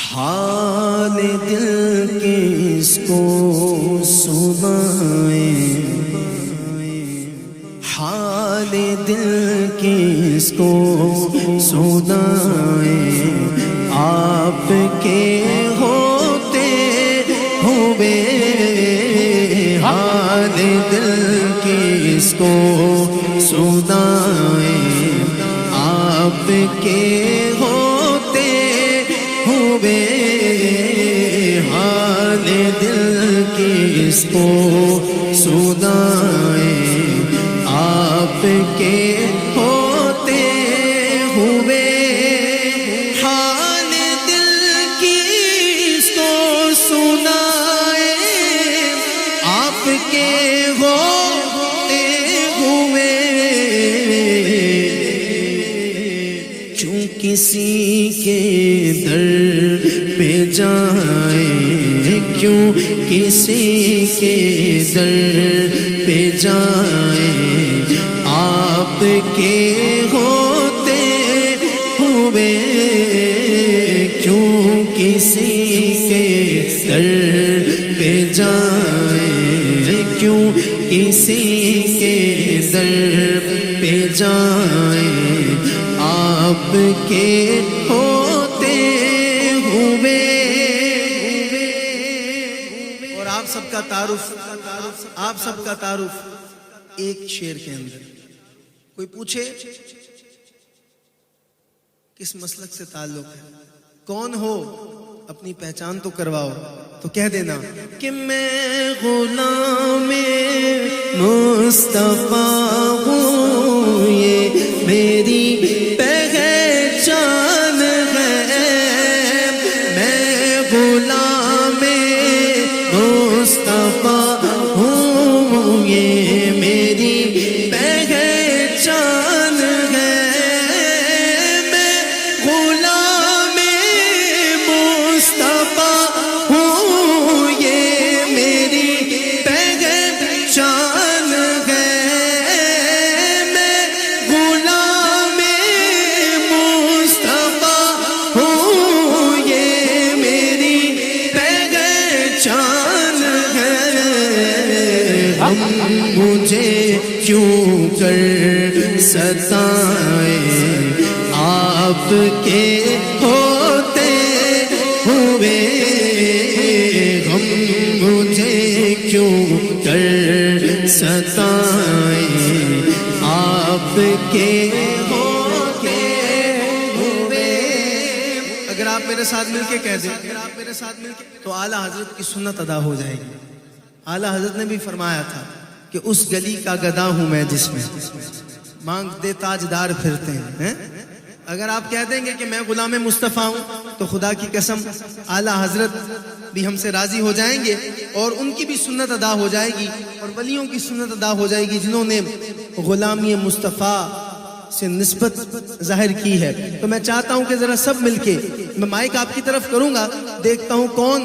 حال دل کس کو سنائیں، حال دل کس کو سنائیں، آپ کے ہوتے ہوئے حال دل کس کو سنائیں، آپ کے ہوتے ہوئے حال دل کس کو سنائیں، آپ کے ہوتے ہوئے حال دل کس کو سنائیں، آپ کے ہوتے ہوئے کیوں کسی کے در پہ جائیں، کیوں کسی کے در پہ جائیں، آپ کے ہوتے ہوئے کیوں کسی کے در پہ جائیں، کیوں کسی کے در پہ جائیں، آپ کے ہوتے ہوئے۔ اور آپ سب کا تعارف، آپ سب کا تعارف ایک شعر کے اندر۔ کوئی پوچھے کس مسلک سے تعلق ہے، کون ہو، اپنی پہچان تو کرواؤ، تو کہہ دینا کہ میں غلام مصطفیٰ ہوں، یہ میری پہچان ہے، میں غلام مصطفیٰ ہوں، یہ میری پہچان ہے، میں غلام مصطفیٰ ہوں، یہ میری پہچان ہے، میں غلام مصطفیٰ ہوں، یہ میری پہچان ہے۔ ہم مجھے کیوں کر ستائیں، آپ کے ہوتے ہوئے، ہم مجھے کیوں کر ستائیں، آپ کے ہوتے ہوئے۔ اگر آپ میرے ساتھ مل کے کہہ دیں، تو اعلیٰ حضرت کی سنت ادا ہو جائے گی۔ اعلیٰ حضرت نے بھی فرمایا تھا کہ اس گلی کا گدا ہوں میں جس میں مانگتے تاجدار پھرتے ہیں۔ اگر آپ کہہ دیں گے کہ میں غلام مصطفیٰ ہوں، تو خدا کی قسم اعلیٰ حضرت بھی ہم سے راضی ہو جائیں گے، اور ان کی بھی سنت ادا ہو جائے گی، اور ولیوں کی سنت ادا ہو جائے گی جنہوں نے غلامی مصطفیٰ سے نسبت ظاہر کی ہے۔ تو میں چاہتا ہوں کہ ذرا سب مل کے، میں مائک آپ کی طرف کروں گا، دیکھتا ہوں کون